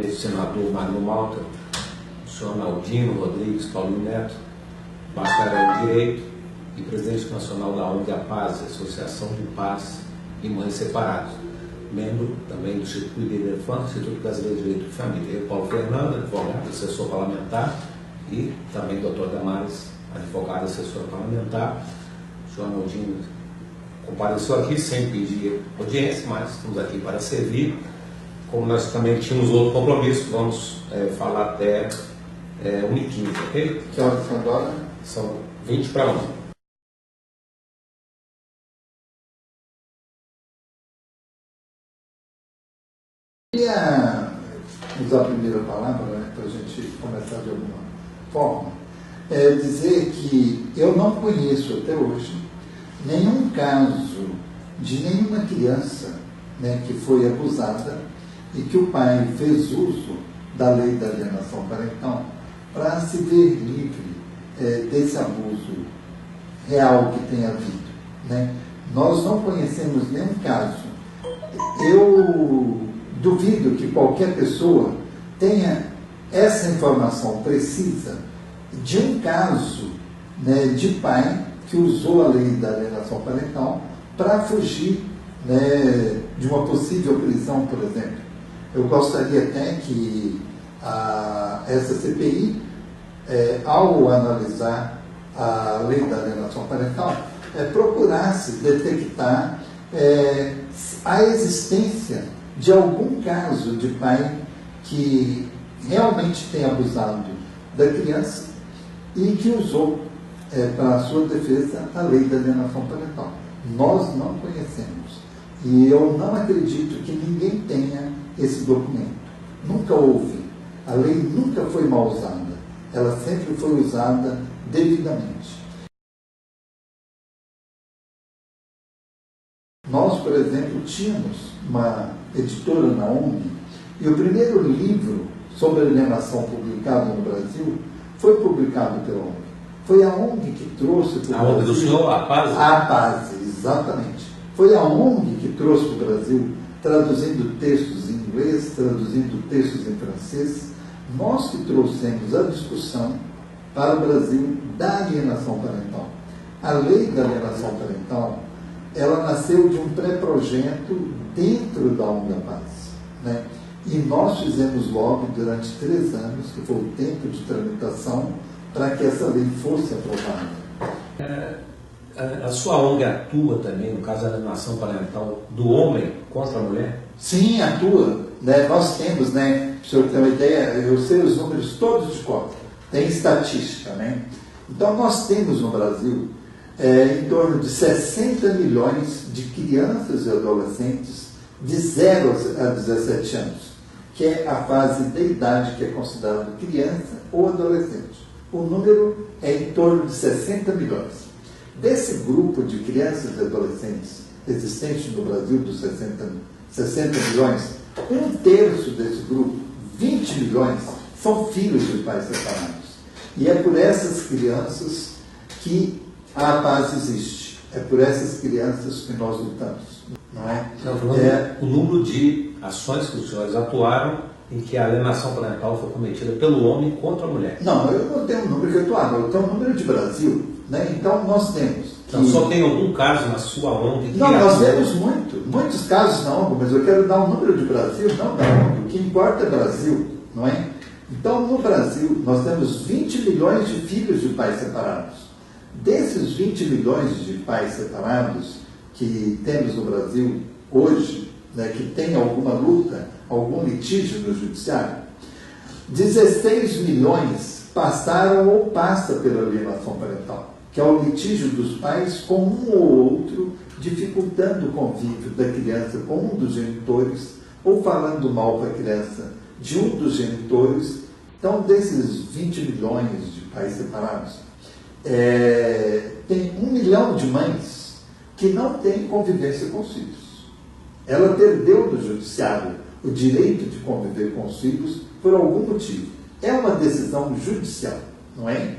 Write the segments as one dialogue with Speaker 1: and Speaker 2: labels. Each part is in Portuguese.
Speaker 1: senador Magno Malta, o senhor Naldino Rodrigues Paulo Neto, bacharel em Direito e presidente nacional da ONG A Paz, Associação de Paz e Mães Separadas, membro também do Instituto de Infância, Instituto Brasileiro de Direito de Família. Eu, Paulo Fernando, advogado, assessor parlamentar, e também doutor Damares, advogado, assessor parlamentar. O senhor Naldino compareceu aqui sem pedir audiência, mas estamos aqui para servir. Como nós também tínhamos outro compromisso, vamos falar até 1h15, ok?
Speaker 2: Que horas são agora?
Speaker 1: São 20 para 1.
Speaker 2: Queria usar a primeira palavra, né, para a gente começar de alguma forma, dizer que eu não conheço até hoje nenhum caso de nenhuma criança, né, que foi abusada e que o pai fez uso da lei da alienação parental para se ver livre desse abuso real que tem havido, né? Nós não conhecemos nenhum caso. Eu duvido que qualquer pessoa tenha essa informação precisa de um caso, né, de pai que usou a lei da alienação parental para fugir, né, de uma possível prisão, por exemplo. Eu gostaria até que essa CPI, ao analisar a lei da alienação parental, procurasse detectar a existência de algum caso de pai que realmente tem abusado da criança e que usou para a sua defesa a lei da alienação parental. Nós não conhecemos. E eu não acredito que ninguém tenha esse documento. Nunca houve. A lei nunca foi mal usada. Ela sempre foi usada devidamente. Nós, por exemplo, tínhamos uma editora na ONG e o primeiro livro sobre alienação publicado no Brasil foi publicado pela ONG. Foi a ONG que trouxe para o Brasil...
Speaker 1: A ONG do senhor, A Paz?
Speaker 2: A Paz, exatamente. Foi a ONG que trouxe para o Brasil, traduzindo textos em inglês, traduzindo textos em francês. Nós que trouxemos a discussão para o Brasil da alienação parental. A lei da alienação parental, ela nasceu de um pré-projeto dentro da ONG A Paz, né? E nós fizemos logo, durante 3 anos, que foi o tempo de tramitação, para que essa lei fosse aprovada.
Speaker 1: A sua ONG atua também, no caso da alienação parental, do homem contra a mulher?
Speaker 2: Sim, atua. Né? Nós temos, né, para o senhor ter uma ideia, eu sei os números todos de cor, tem estatística, né? Então nós temos no Brasil em torno de 60 milhões de crianças e adolescentes de 0 a 17 anos, que é a fase da idade que é considerada criança ou adolescente. O número é em torno de 60 milhões. Desse grupo de crianças e adolescentes existentes no Brasil, dos 60 milhões, 1/3 desse grupo, 20 milhões, são filhos de pais separados. E é por essas crianças que a paz existe. É por essas crianças que nós lutamos. Não é?
Speaker 1: O número de ações que os senhores atuaram em que a alienação parental foi cometida pelo homem contra a mulher.
Speaker 2: Não, eu não tenho um número que eu atuava, eu tenho um número de Brasil. Né? Então nós temos.
Speaker 1: Então só tem algum caso na sua ONG?
Speaker 2: Não, nós temos muitos casos na ONG, mas eu quero dar um número de Brasil, não da ONG. O que importa é Brasil, não é? Então no Brasil nós temos 20 milhões de filhos de pais separados. Desses 20 milhões de pais separados que temos no Brasil hoje, né, que tem alguma luta, algum litígio no judiciário, 16 milhões passaram ou passam pela alienação parental, que é o litígio dos pais com um ou outro, dificultando o convívio da criança com um dos genitores, ou falando mal para a criança de um dos genitores. Então, desses 20 milhões de pais separados, tem 1 milhão de mães que não têm convivência com os filhos. Ela perdeu do judiciário o direito de conviver com os filhos por algum motivo. É uma decisão judicial, não é?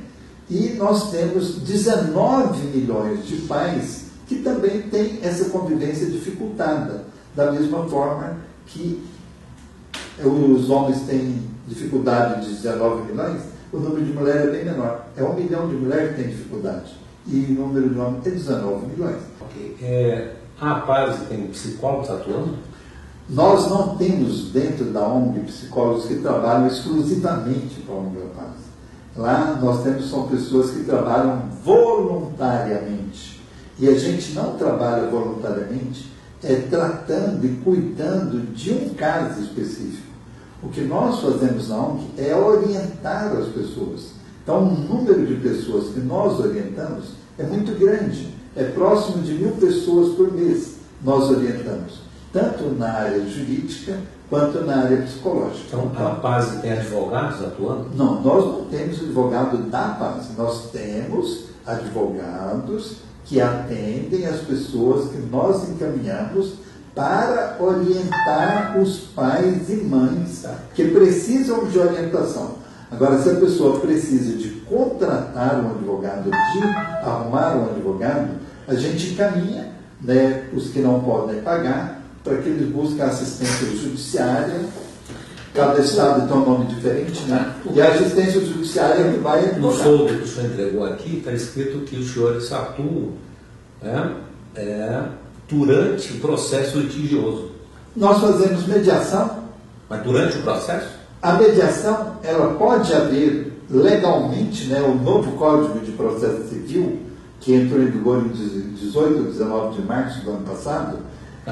Speaker 2: E nós temos 19 milhões de pais que também têm essa convivência dificultada, da mesma forma que os homens têm dificuldade de 19 milhões, o número de mulheres é bem menor. É 1 milhão de mulheres que têm dificuldade. E o número de homens é 19 milhões.
Speaker 1: Okay. A APASE tem psicólogos atuando?
Speaker 2: Nós não temos dentro da ONG psicólogos que trabalham exclusivamente com a ONG APASE. Lá nós temos são pessoas que trabalham voluntariamente. E a gente não trabalha voluntariamente tratando e cuidando de um caso específico. O que nós fazemos na ONG é orientar as pessoas. Então, o número de pessoas que nós orientamos é muito grande. É próximo de 1.000 pessoas por mês nós orientamos. Tanto na área jurídica, quanto na área psicológica.
Speaker 1: Então, a APASE tem advogados atuando?
Speaker 2: Não, nós não temos advogado da APASE. Nós temos advogados que atendem as pessoas que nós encaminhamos para orientar os pais e mães que precisam de orientação. Agora, se a pessoa precisa de contratar um advogado, de arrumar um advogado, a gente encaminha, né, os que não podem pagar, para que eles busquem assistência judiciária. Cada estado tem um nome diferente, né? E a assistência judiciária que vai advogar.
Speaker 1: No folder que o senhor entregou aqui, está escrito que os senhores atuam durante o processo litigioso.
Speaker 2: Nós fazemos mediação.
Speaker 1: Mas durante o processo?
Speaker 2: A mediação, ela pode haver legalmente, né, o novo Código de Processo Civil, que entrou em vigor em 18 ou 19 de março do ano passado,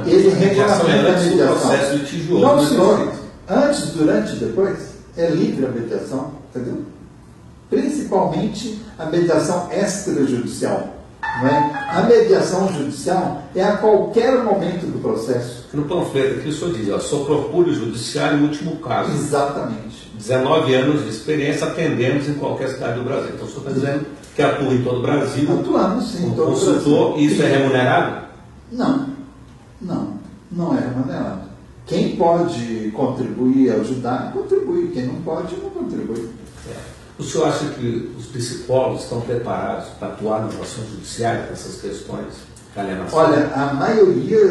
Speaker 2: ele regulamenta a mediação.
Speaker 1: Do processo litigioso.
Speaker 2: Não, senhor. Antes, durante e depois, é livre a mediação, entendeu? Principalmente a mediação extrajudicial. Não é? A mediação judicial é a qualquer momento do processo.
Speaker 1: No panfleto aqui o senhor diz, sou procúrio judiciário último caso.
Speaker 2: Exatamente.
Speaker 1: 19 anos de experiência, atendemos em qualquer cidade do Brasil. Então o senhor está dizendo que atua em todo o Brasil.
Speaker 2: Atuamos, sim, em todo o
Speaker 1: consultor,
Speaker 2: Brasil.
Speaker 1: E isso é remunerado?
Speaker 2: Não é remunerado. Quem pode contribuir, ajudar, contribui. Quem não pode, não contribui.
Speaker 1: O senhor acha que os psicólogos estão preparados para atuar nas ações judiciais, nessas questões de alienação?
Speaker 2: Olha, a maioria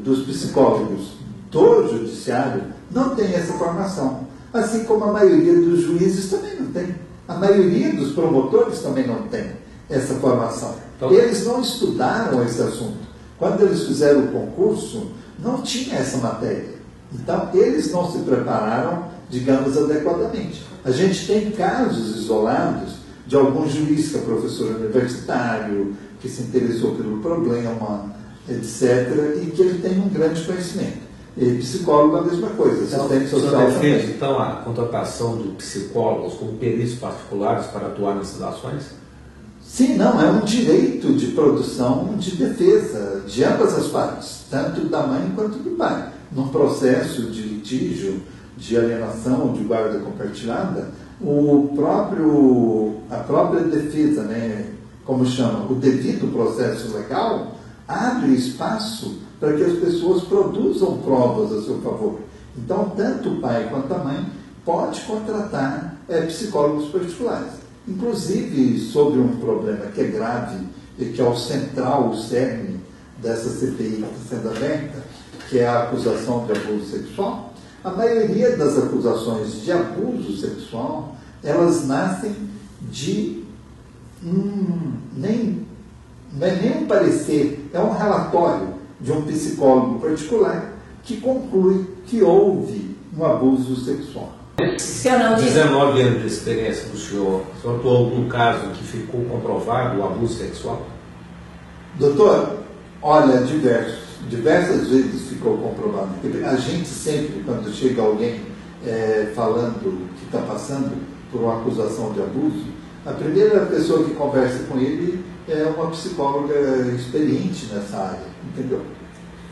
Speaker 2: dos psicólogos do judiciário não tem essa formação. Assim como a maioria dos juízes também não tem. A maioria dos promotores também não tem essa formação.
Speaker 1: Então,
Speaker 2: eles não estudaram esse assunto. Quando eles fizeram o concurso, não tinha essa matéria. Então, eles não se prepararam, digamos, adequadamente. A gente tem casos isolados de algum juiz que é professor universitário, que se interessou pelo problema, etc., e que ele tem um grande conhecimento. E psicólogo é a mesma coisa, assistente social
Speaker 1: defende,
Speaker 2: também.
Speaker 1: então, a contratação de psicólogos como peritos particulares para atuar nessas ações?
Speaker 2: Sim, não, é um direito de produção de defesa de ambas as partes, tanto da mãe quanto do pai. Num processo de litígio, de alienação, de guarda compartilhada, a própria defesa, né, como chama, o devido processo legal, abre espaço para que as pessoas produzam provas a seu favor. Então, tanto o pai quanto a mãe pode contratar psicólogos particulares. Inclusive, sobre um problema que é grave e que é o central, o cerne dessa CPI que está sendo aberta, que é a acusação de abuso sexual, a maioria das acusações de abuso sexual, elas nascem de não é nem um parecer, é um relatório de um psicólogo particular que conclui que houve um abuso sexual.
Speaker 1: 19 anos de experiência do senhor, o senhor atuou algum caso que ficou comprovado o abuso sexual?
Speaker 2: Doutor, olha, diversas vezes ficou comprovado. A gente sempre, quando chega alguém falando que está passando por uma acusação de abuso, a primeira pessoa que conversa com ele é uma psicóloga experiente nessa área, entendeu?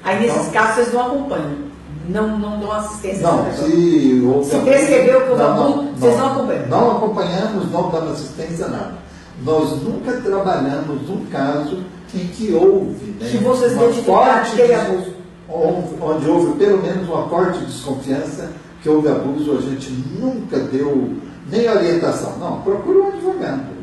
Speaker 3: Aí nesses casos vocês não acompanham? Não dão assistência?
Speaker 2: Não, se
Speaker 3: percebeu que houve abuso, vocês não acompanham?
Speaker 2: Não acompanhamos, não damos assistência, nada. Nós nunca trabalhamos um caso em que houve, né,
Speaker 3: que vocês identificaram que teve abuso.
Speaker 2: Onde houve pelo menos uma forte desconfiança que houve abuso, a gente nunca deu nem orientação. Não, procura um advogado.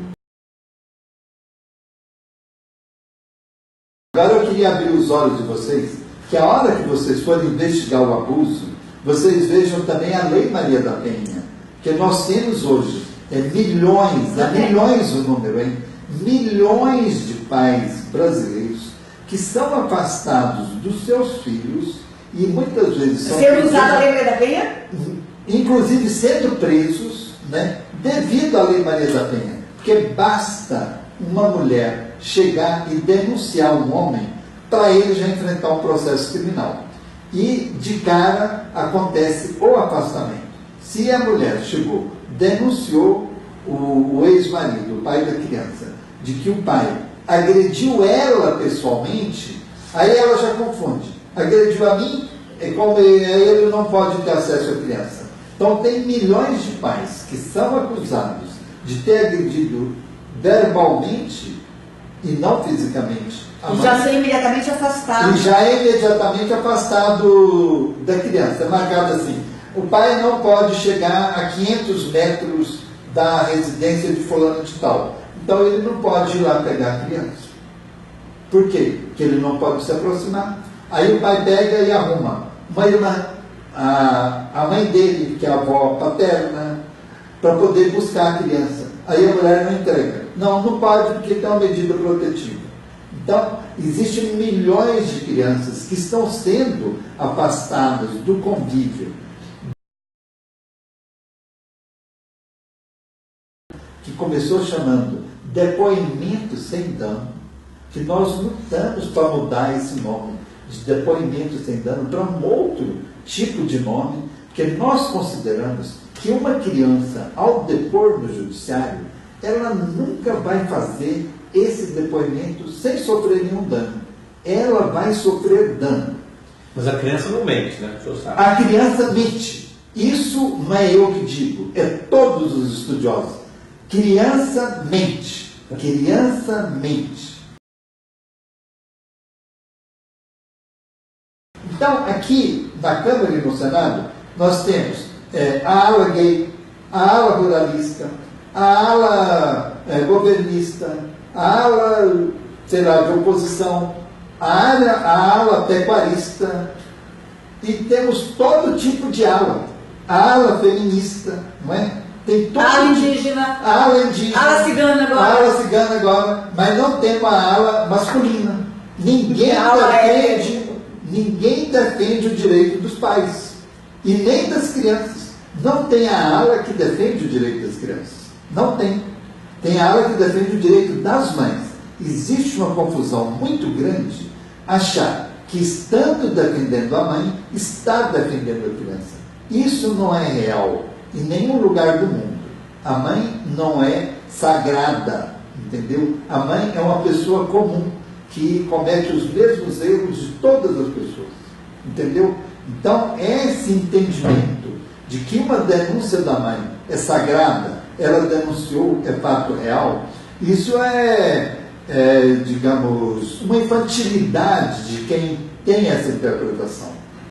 Speaker 2: Agora eu queria abrir os olhos de vocês, que a hora que vocês forem investigar o abuso, vocês vejam também a Lei Maria da Penha, que nós temos hoje milhões, milhões o número, hein? Milhões de pais brasileiros que são afastados dos seus filhos e muitas vezes são
Speaker 3: sendo usada a Lei Maria da Penha?
Speaker 2: Inclusive sendo presos, né, devido à Lei Maria da Penha. Porque basta uma mulher chegar e denunciar um homem para ele já enfrentar um processo criminal. E de cara acontece o afastamento. Se a mulher chegou, denunciou o ex-marido, o pai da criança, de que o pai agrediu ela pessoalmente, aí ela já confunde. Agrediu a mim, como ele não pode ter acesso à criança. Então tem milhões de pais que são acusados de ter agredido verbalmente e não fisicamente a mãe.
Speaker 3: E já ser imediatamente afastado.
Speaker 2: E já é imediatamente afastado da criança. É marcado assim: o pai não pode chegar a 500 metros da residência de fulano de tal. Então ele não pode ir lá pegar a criança. Por quê? Porque ele não pode se aproximar. Aí o pai pega e arruma uma irmã, a mãe dele, que é a avó paterna, para poder buscar a criança. Aí a mulher não entrega. Não, não pode, porque tem uma medida protetiva. Então, existem milhões de crianças que estão sendo afastadas do convívio, que começou chamando depoimento sem dano, que nós lutamos para mudar esse nome de depoimento sem dano para um outro tipo de nome, porque nós consideramos que uma criança, ao depor no judiciário, ela nunca vai fazer esse depoimento sem sofrer nenhum dano. Ela vai sofrer dano.
Speaker 1: Mas a criança não mente, né? O senhor sabe.
Speaker 2: A criança mente. Isso não é eu que digo, é todos os estudiosos. Criança mente. Criança mente. Então, aqui na Câmara e no Senado, nós temos a ala gay, a ala ruralista, a ala governista, a ala, sei lá, de oposição, a ala pecuarista, e temos todo tipo de ala. A ala feminista, não é? Tem todo
Speaker 3: ala indígena,
Speaker 2: a ala indígena,
Speaker 3: ala cigana agora.
Speaker 2: A ala cigana agora, mas não tem uma ala masculina. Ninguém defende o direito dos pais e nem das crianças. Não tem a ala que defende o direito das crianças. Não tem. Tem a ala que defende o direito das mães. Existe uma confusão muito grande achar que, estando defendendo a mãe, está defendendo a criança. Isso não é real em nenhum lugar do mundo. A mãe não é sagrada, entendeu? A mãe é uma pessoa comum que comete os mesmos erros de todas as pessoas, entendeu? Então, esse entendimento de que uma denúncia da mãe é sagrada, ela denunciou, é fato real, isso digamos, uma infantilidade de quem tem essa interpretação.